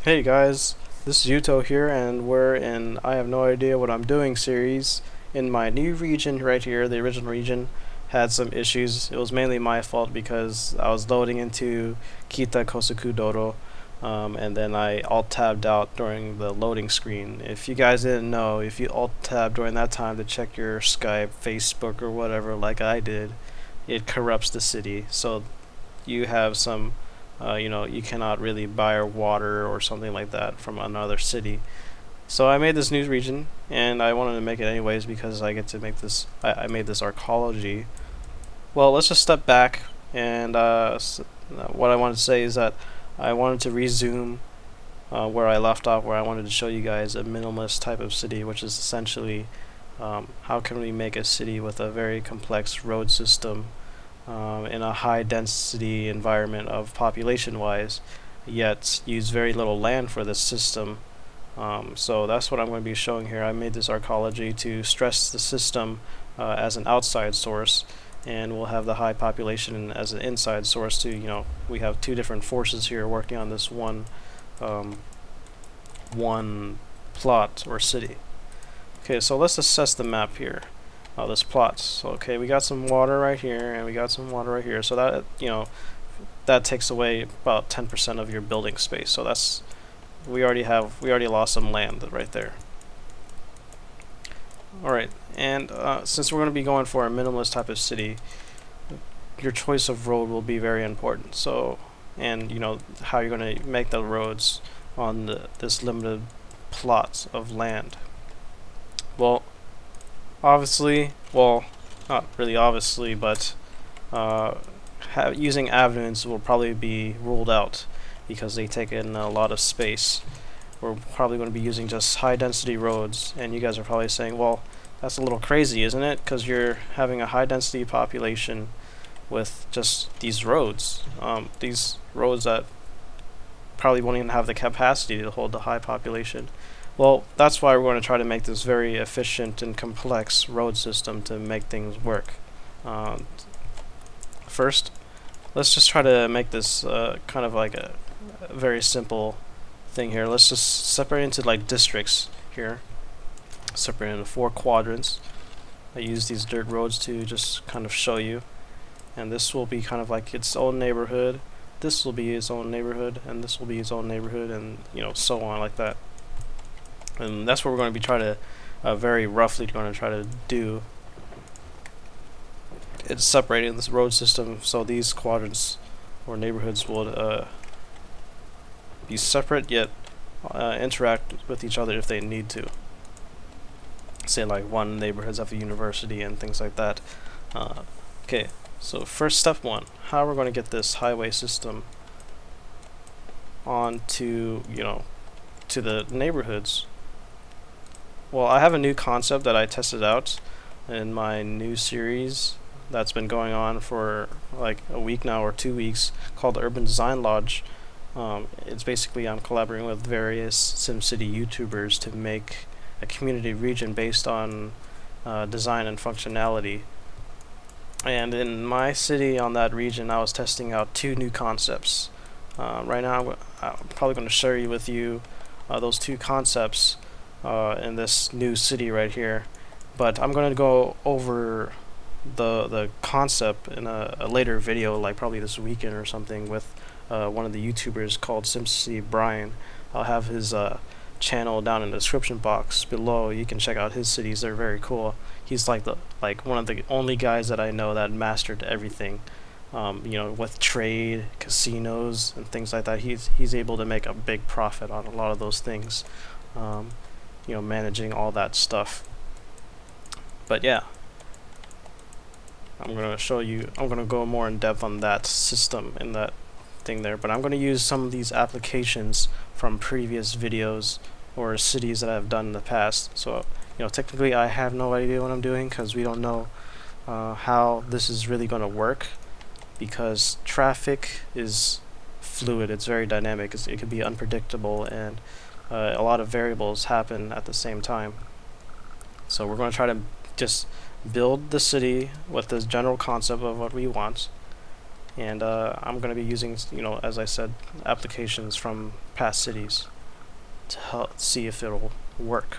Hey guys, this is Yuttho here, and we're in I Have No Idea What I'm Doing series. In my new region right here, the original region had some issues. It was mainly my fault because I was loading into Kita Kosuku Dodo, and then I alt tabbed out during the loading screen. If you guys didn't know, if you alt tab during that time to check your Skype, Facebook, or whatever, like I did, it corrupts the city. So you have some you cannot really buy or water or something like that from another city. So I made this new region, and I wanted to make it anyways because I get to make this. I made this arcology. Well, let's just step back, and what I wanted to say is that I wanted to resume where I left off, where I wanted to show you guys a minimalist type of city, which is essentially how can we make a city with a very complex road system in a high density environment of population wise, yet use very little land for this system. So that's what I'm going to be showing here. I made this arcology to stress the system as an outside source, and we'll have the high population as an inside source too. We have two different forces here working on this one plot or city. Okay, so let's assess the map here. This plot. So okay, we got some water right here, and we got some water right here. So that that takes away about 10% of your building space. So that's we already lost some land right there. All right, and since we're going to be going for a minimalist type of city, your choice of road will be very important. So, and how you're going to make the roads on this limited plots of land. Well, obviously, well, not really obviously, but using avenues will probably be ruled out because they take in a lot of space. We're probably going to be using just high density roads, and you guys are probably saying, well, that's a little crazy, isn't it? Because you're having a high density population with just these roads. These roads that probably won't even have the capacity to hold the high population. Well, that's why we're going to try to make this very efficient and complex road system to make things work. First, let's just try to make this kind of like a very simple thing here. Let's just separate into like districts here. Separate into 4 quadrants. I use these dirt roads to just kind of show you. And this will be kind of like its own neighborhood. This will be its own neighborhood, and this will be its own neighborhood, and so on like that. And that's what we're going to be trying to very roughly going to try to do. It's separating this road system so these quadrants or neighborhoods will be separate yet interact with each other if they need to. Say like one neighborhoods have a university and things like that. Okay, so first step 1, how we're going to get this highway system onto to the neighborhoods. Well, I have a new concept that I tested out in my new series that's been going on for like a week now or 2 weeks, called the Urban Design Lodge. It's basically I'm collaborating with various SimCity YouTubers to make a community region based on design and functionality. And in my city on that region, I was testing out 2 new concepts. Right now, I'm probably going to share with you those 2 concepts in this new city right here, but I'm going to go over the concept in a later video, like probably this weekend or something, with one of the YouTubers called SimCity Brian. I'll have his channel down in the description box below. You can check out his cities; they're very cool. He's like one of the only guys that I know that mastered everything. With trade, casinos, and things like that. He's able to make a big profit on a lot of those things. Managing all that stuff. But yeah, I'm going to go more in depth on that system and that thing there, but I'm going to use some of these applications from previous videos or cities that I've done in the past. So, technically I have no idea what I'm doing because we don't know how this is really going to work, because traffic is fluid, it's very dynamic, it can be unpredictable, and a lot of variables happen at the same time. So we're going to try to just build the city with this general concept of what we want, and I'm going to be using, as I said, applications from past cities to help see if it'll work.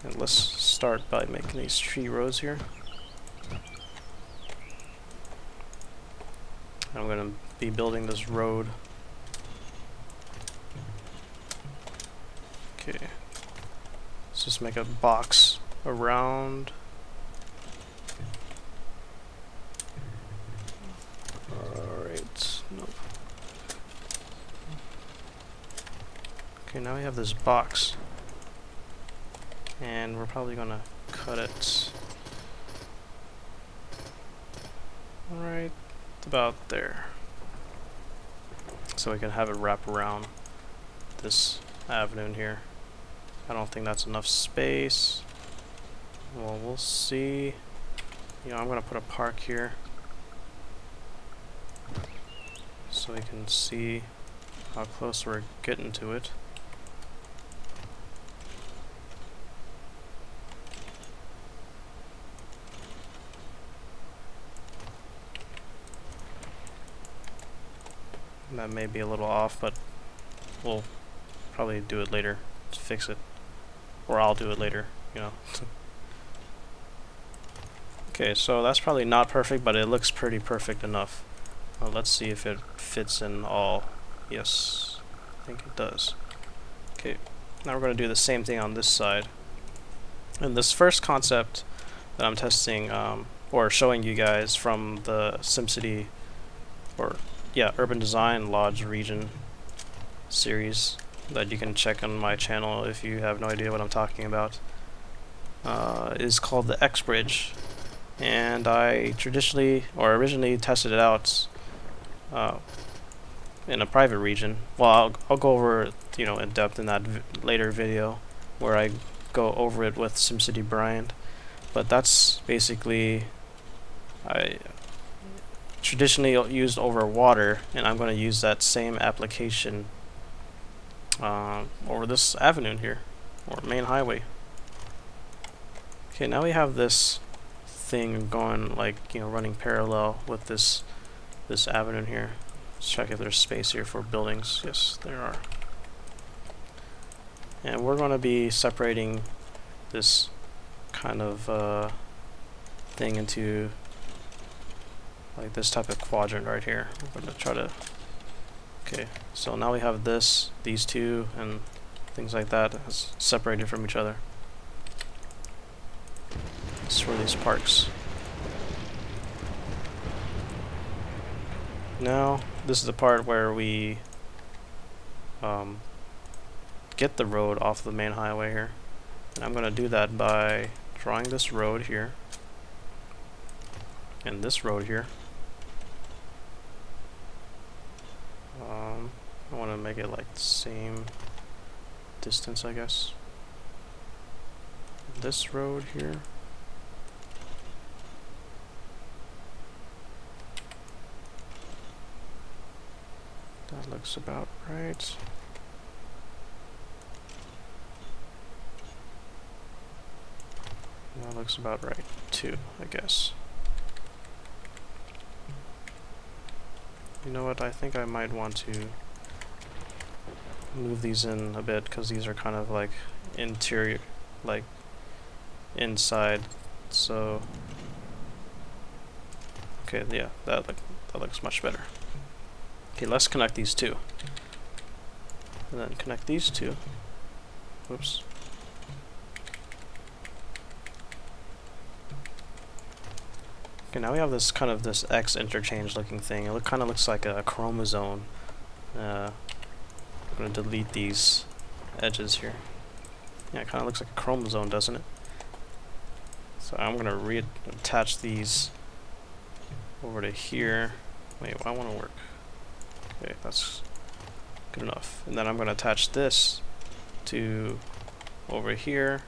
And let's start by making these tree rows here. I'm going to be building this road. Okay. Let's just make a box around. Alright. Nope. Okay, now we have this box. And we're probably going to cut it right about there, so we can have it wrap around this avenue in here. I don't think that's enough space. Well, we'll see. You know, I'm gonna put a park here so we can see how close we're getting to it. That may be a little off, but we'll probably do it later to fix it. Or I'll do it later, you know. Okay, so that's probably not perfect, but it looks pretty perfect enough. Let's see if it fits in all. Yes, I think it does. Okay, now we're going to do the same thing on this side. And this first concept that I'm testing, or showing you guys from the SimCity, or yeah, Urban Design Lodge Region series that you can check on my channel if you have no idea what I'm talking about, is called the X Bridge, and I originally tested it out in a private region. Well, I'll go over it, you know, in depth in that later video where I go over it with SimCity Brian, but that's basically I traditionally used over water, and I'm going to use that same application over this avenue here, or main highway. Okay, now we have this thing going, like, you know, running parallel with this avenue here. Let's check if there's space here for buildings. Yes, there are. And we're going to be separating this kind of thing into like this type of quadrant right here. We're going to try to... Okay, so now we have these two, and things like that separated from each other. This is for these parks. Now, this is the part where we get the road off the main highway here. And I'm going to do that by drawing this road here, and this road here. I want to make it like the same distance, I guess. This road here. That looks about right. That looks about right too, I guess. You know what, I think I might want to move these in a bit, because these are kind of like interior, like inside, so okay, yeah, that looks much better. Okay, let's connect these two, and then connect these two. Whoops. Okay, now we have this kind of this X interchange looking thing. It kind of looks like a chromosome. I'm going to delete these edges here. Yeah, it kind of looks like a chromosome, doesn't it? So I'm going to reattach these over to here. Wait, I want to work. Okay, that's good enough. And then I'm going to attach this to over here.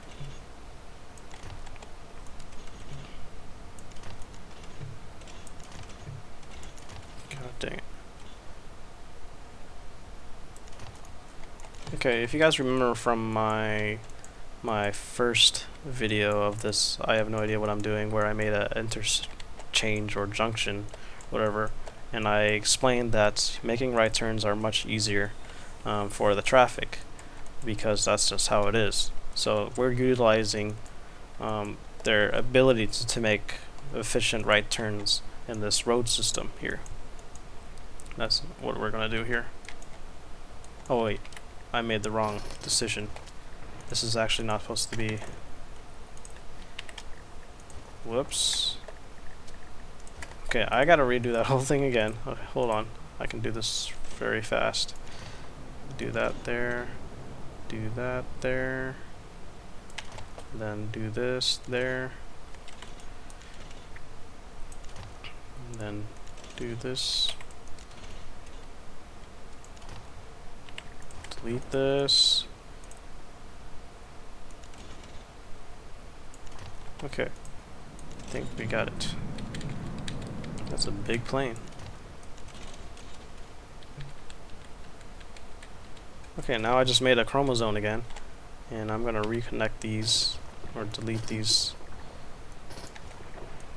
God dang it. Okay, if you guys remember from my first video of this, I have no idea what I'm doing, where I made a interchange or junction, whatever, and I explained that making right turns are much easier for the traffic, because that's just how it is. So we're utilizing their ability to make efficient right turns in this road system here. That's what we're gonna do here. Oh wait, I made the wrong decision. This is actually not supposed to be... Whoops. Okay, I gotta redo that whole thing again. Okay, hold on. I can do this very fast. Do that there. Do that there. Then do this there. And then do this. Delete this. Okay. I think we got it. That's a big plane. Okay, now I just made a chromosome again, and I'm gonna reconnect these, or delete these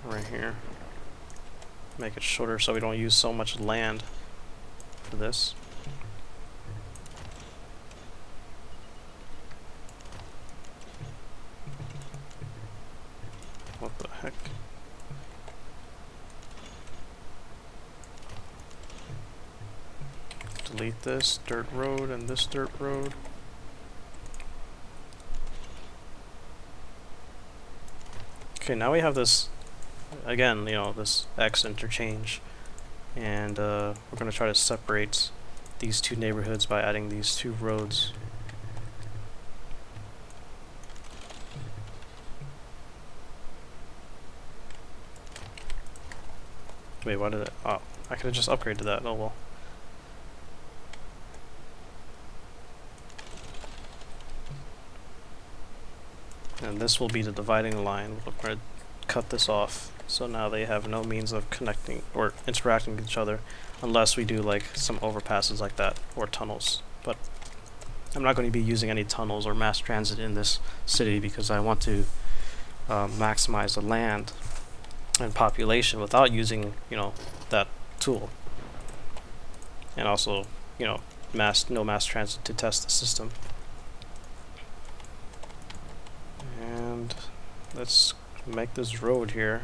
right here. Make it shorter so we don't use so much land for this. What the heck? Delete this dirt road and this dirt road. Okay, now we have this, again, you know, this X interchange, and we're going to try to separate these two neighborhoods by adding these two roads. Wait, why did it? Oh, I could have just upgraded that. Oh well. And this will be the dividing line. We're going to cut this off, so now they have no means of connecting or interacting with each other unless we do like some overpasses like that or tunnels. But I'm not going to be using any tunnels or mass transit in this city because I want to maximize the land and population without using, you know, that tool. And also, you know, no mass transit to test the system. And let's make this road here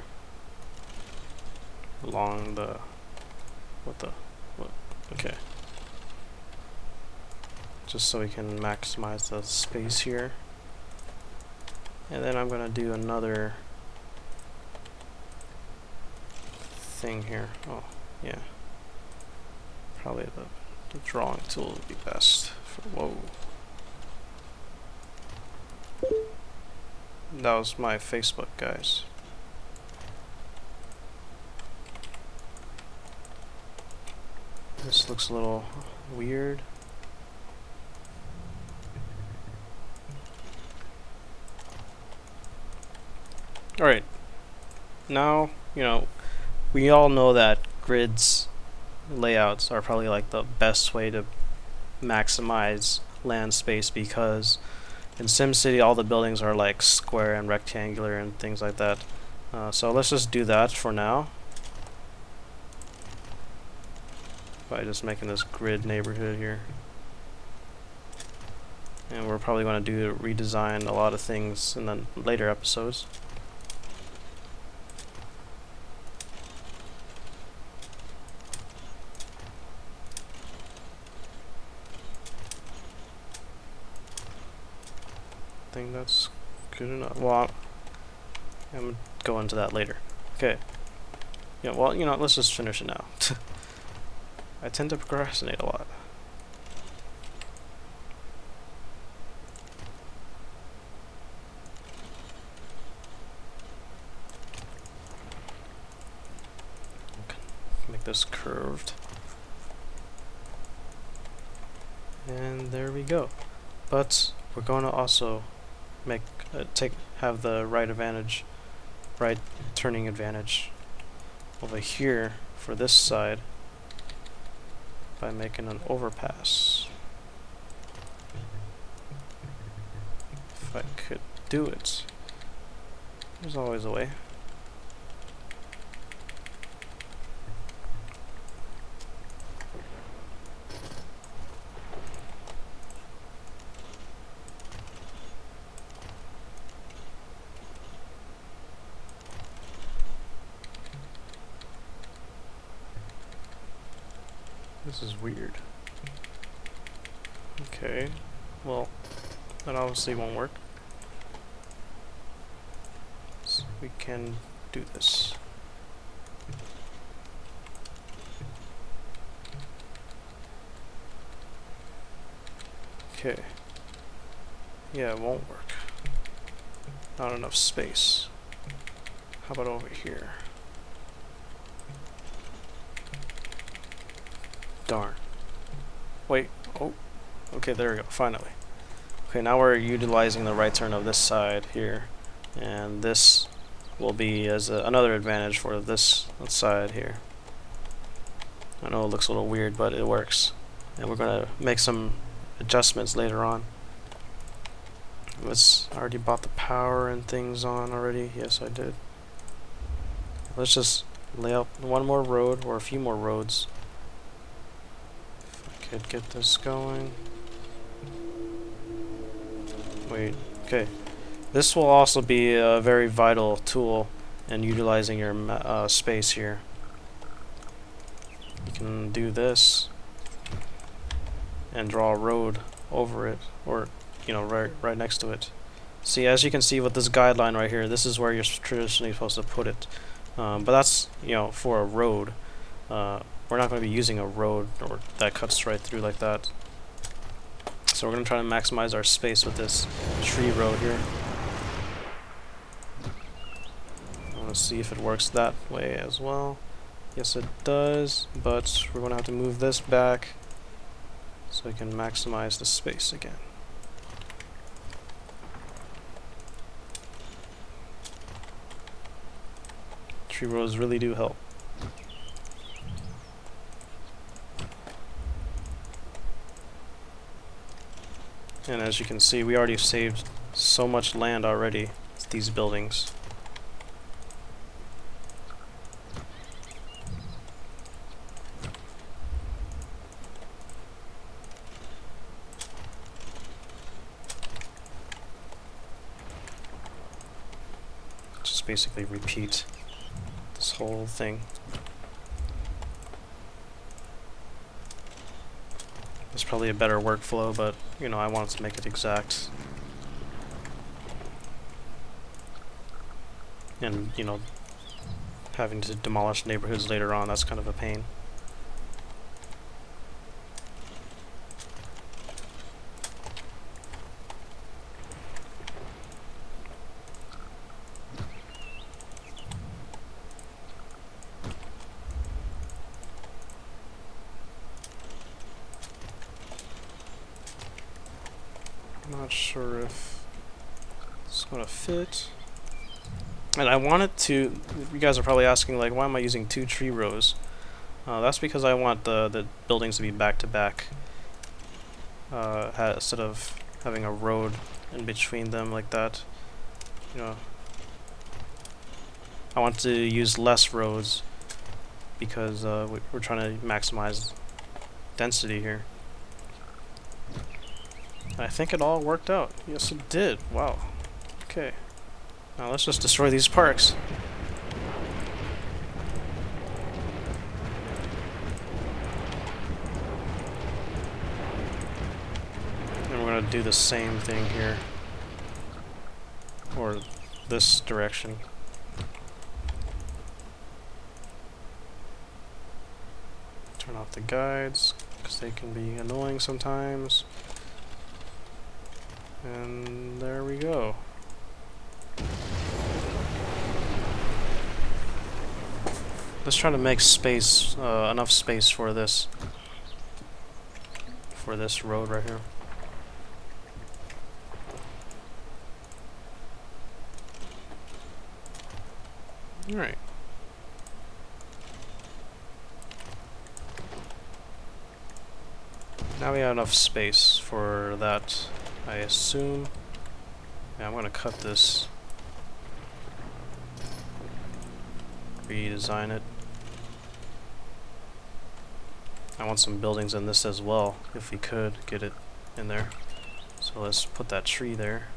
along the what, okay, just so we can maximize the space here. And then I'm gonna do another thing here. Oh yeah, probably the drawing tool would be best for, whoa. That was my Facebook, guys. This looks a little weird. Alright. Now, you know, we all know that grids layouts are probably like the best way to maximize land space, because in SimCity all the buildings are like square and rectangular and things like that. So let's just do that for now by just making this grid neighborhood here. And we're probably going to redesign a lot of things in the later episodes. I think that's good enough. Well, I'm gonna go into that later. Okay. Yeah, well, you know, let's just finish it now. I tend to procrastinate a lot. Okay. Make this curved. And there we go. But we're going to also make have the right turning advantage over here for this side by making an overpass. If I could do it. There's always a way. This is weird. Okay, well, that obviously won't work. So we can do this. Okay. Yeah, it won't work. Not enough space. How about over here? Darn. Wait. Oh. Okay, there we go. Finally. Okay, now we're utilizing the right turn of this side here. And this will be as another advantage for this side here. I know it looks a little weird, but it works. And we're going to make some adjustments later on. I already bought the power and things on already. Yes, I did. Let's just lay out one more road, or a few more roads. If I could get this going. Wait, okay. This will also be a very vital tool in utilizing your space here. You can do this and draw a road over it, or you know, right next to it. See, as you can see with this guideline right here, this is where you're traditionally supposed to put it. But that's, you know, for a road. We're not going to be using a road or that cuts right through like that. So we're going to try to maximize our space with this tree road here. I want to see if it works that way as well. Yes, it does, but we're going to have to move this back so we can maximize the space again. Tree rows really do help. And as you can see, we already saved so much land already with these buildings. Just basically repeat this whole thing. It's probably a better workflow, but you know, I wanted to make it exact. And you know, having to demolish neighborhoods later on, that's kind of a pain. Not sure if it's gonna fit. And I want it to, you guys are probably asking, like, why am I using 2 tree rows? That's because I want the buildings to be back to back, instead of having a road in between them like that. You know, I want to use less roads because we're trying to maximize density here. I think it all worked out. Yes, it did. Wow. Okay. Now let's just destroy these parks. And we're going to do the same thing here. Or this direction. Turn off the guides, because they can be annoying sometimes. And there we go. Let's try to make space, enough space for this road right here. Alright. Now we have enough space for that, I assume. Yeah, I'm gonna cut this. Redesign it. I want some buildings in this as well, if we could get it in there. So let's put that tree there.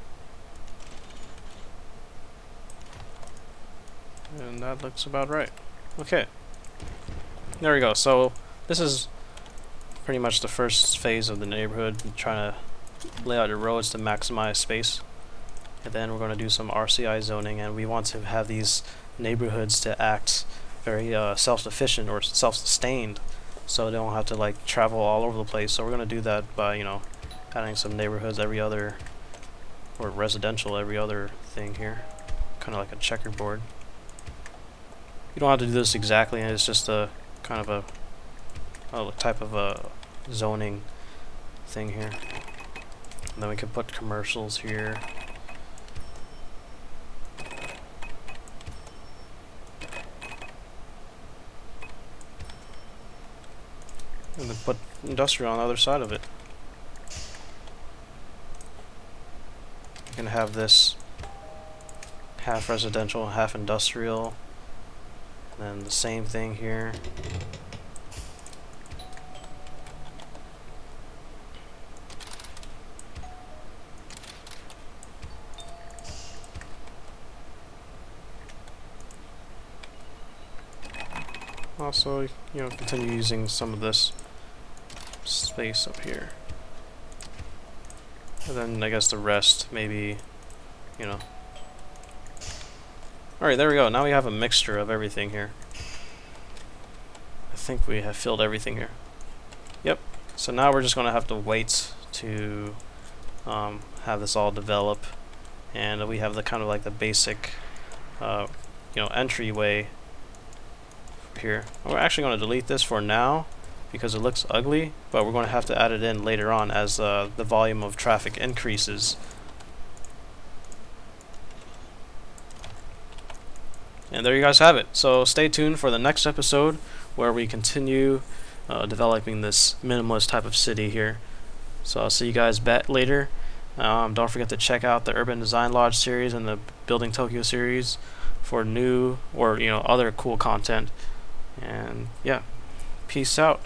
And that looks about right. Okay. There we go. So this is pretty much the first phase of the neighborhood, trying to lay out your roads to maximize space. And then we're going to do some RCI zoning, and we want to have these neighborhoods to act very self-sufficient or self-sustained, so they don't have to like travel all over the place. So we're going to do that by, you know, adding some neighborhoods every other, or residential every other thing here, kind of like a checkerboard. You don't have to do this exactly, it's just a kind of a type of a zoning thing here. And then we can put commercials here. And then put industrial on the other side of it. You can have this half residential, half industrial. And then the same thing here. Also, you know, continue using some of this space up here. And then I guess the rest, maybe, you know. Alright, there we go. Now we have a mixture of everything here. I think we have filled everything here. Yep. So now we're just going to have to wait to have this all develop. And we have the kind of like the basic, you know, entryway here. We're actually going to delete this for now because it looks ugly, but we're going to have to add it in later on as the volume of traffic increases. And there you guys have it. So stay tuned for the next episode where we continue developing this minimalist type of city here. So I'll see you guys back later. Don't forget to check out the Urban Design Lodge series and the Building Tokyo series for new or, you know, other cool content. And yeah, peace out.